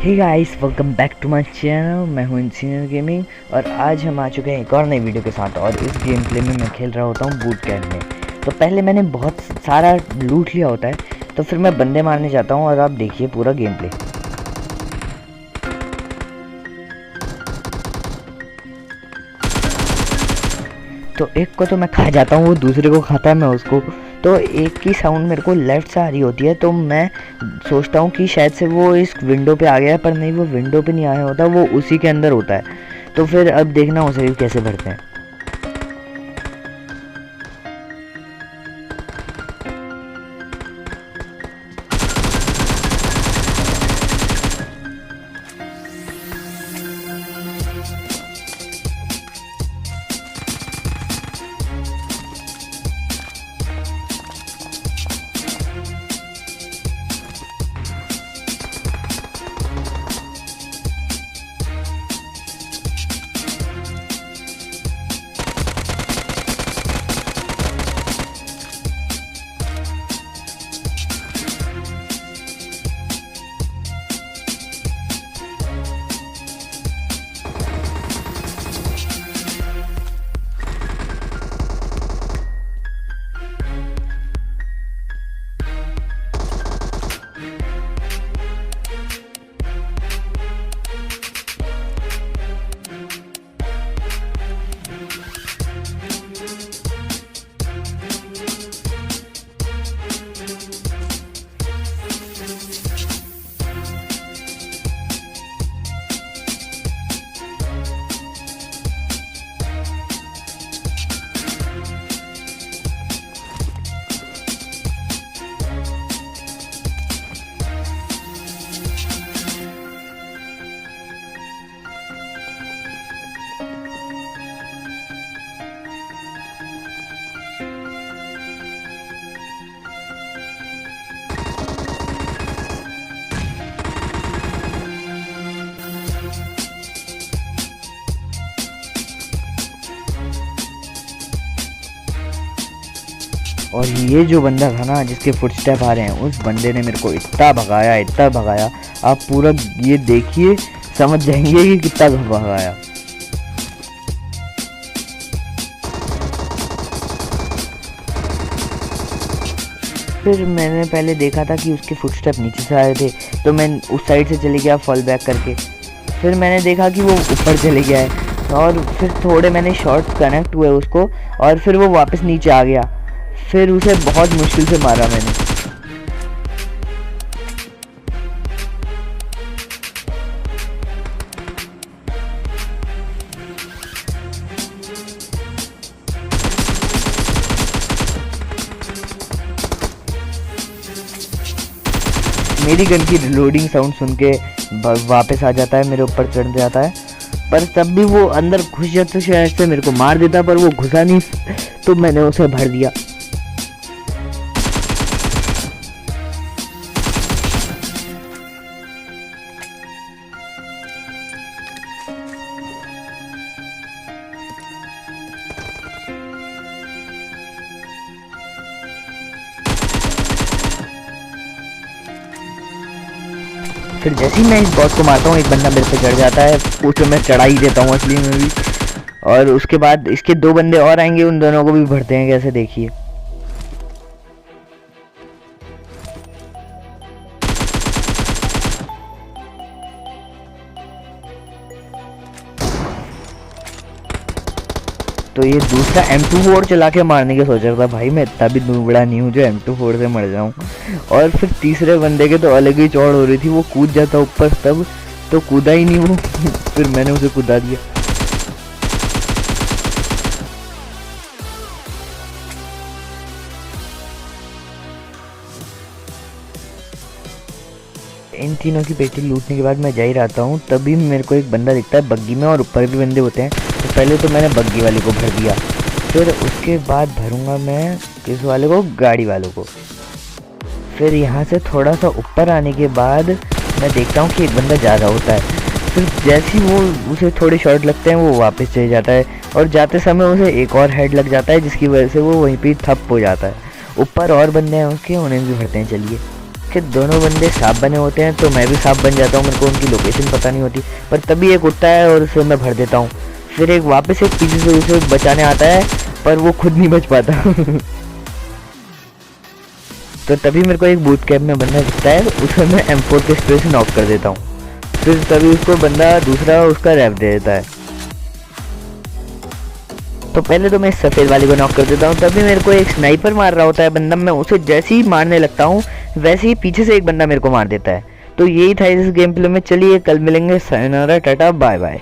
Hey guys, welcome back to my channel. मैं हूं engineer gaming और आज हम आ चुके हैं एक और नई वीडियो के साथ। और इस गेम प्ले में मैं खेल रहा होता हूं बूट कैंप में। तो पहले मैंने बहुत सारा लूट लिया होता है, तो फिर मैं बंदे मारने जाता हूं और आप देखिए पूरा गेम प्ले। तो एक को तो मैं खा जाता हूँ, वो दूसरे को खाता है, मैं उसको। तो एक की साउंड मेरे को लेफ़्ट से आ रही होती है, तो मैं सोचता हूँ कि शायद से वो इस विंडो पे आ गया है, पर नहीं, वो विंडो पे नहीं आया होता, वो उसी के अंदर होता है। तो फिर अब देखना उसे भी कैसे भरते हैं। और ये जो बंदा था ना, जिसके फुटस्टेप आ रहे हैं, उस बंदे ने मेरे को इतना भगाया, इतना भगाया, आप पूरा ये देखिए, समझ जाएंगे कि कितना भगाया। फिर मैंने पहले देखा था कि उसके फुटस्टेप नीचे से आ रहे थे, तो मैं उस साइड से चले गया फॉल बैक करके। फिर मैंने देखा कि वो ऊपर चले गया है, और फिर थोड़े मैंने शॉट्स कनेक्ट हुए उसको, और फिर वो वापस नीचे आ गया। फिर उसे बहुत मुश्किल से मारा मैंने। मेरी गन की रिलोडिंग साउंड सुन के वापस आ जाता है, मेरे ऊपर चढ़ जाता है, पर तब भी वो अंदर घुस जाता, शायद से मेरे को मार देता, पर वो घुसा नहीं, तो मैंने उसे भर दिया। फिर जैसे ही मैं इस बॉस को मारता हूँ, एक बंदा मेरे पे चढ़ जाता है, उसे मैं चढ़ा ही देता हूँ असली में भी। और उसके बाद इसके दो बंदे और आएंगे, उन दोनों को भी भरते हैं कैसे, देखिए। तो ये दूसरा M24 चला के मारने की सोच रहा था। भाई मैं इतना भी दुबड़ा नहीं हूँ जो M24 से मर जाऊँ। और फिर तीसरे बंदे के तो अलग ही चौड़ हो रही थी, वो कूद जाता ऊपर, तब तो कूदा ही नहीं वो। फिर मैंने उसे कूदा दिया। इन तीनों की पेटी लूटने के बाद मैं जा ही रहता हूँ, तभी मेरे को एक बंदा दिखता है बग्गी में, और ऊपर भी बंदे होते हैं। तो पहले तो मैंने बग्गी वाले को भर दिया, फिर उसके बाद भरूंगा मैं किस वाले को, गाड़ी वालों को। फिर यहाँ से थोड़ा सा ऊपर आने के बाद मैं देखता हूँ कि एक बंदा जा रहा होता है। फिर जैसे ही वो उसे थोड़े शॉट लगते हैं, वो वापस चले जाता है, और जाते समय उसे एक और हेड लग जाता है, जिसकी वजह से वो वहीं पे ठप हो जाता है। ऊपर और बंदे हैं उसके, उन्हें भी भरते हैं। चलिए उसके दोनों बंदे सांप बने होते हैं तो मैं भी सांप बन जाता हूँ, मेरे को उनकी लोकेशन पता नहीं होती। पर तभी एक उठता है और उसे मैं भर देता हूँ। फिर एक वापस एक पीछे से उसे बचाने आता है पर वो खुद नहीं बच पाता। तो तभी मेरे को एक बूट कैंप में बंदा दिखता है, उसे मैं M4 के स्प्रे से नॉक कर देता हूँ। फिर तभी उसको बंदा दूसरा उसका रैप दे देता है। तो पहले तो मैं इस सफ़ेद वाले को नॉक कर देता हूँ, तभी मेरे को एक स्नाइपर मार रहा होता है बंदा। मैं उसे जैसे ही मारने लगता हूँ वैसे ही पीछे से एक बंदा मेरे को मार देता है। तो यही था इस गेम प्ले में। चलिए कल मिलेंगे, सायोनारा, टाटा, बाय बाय।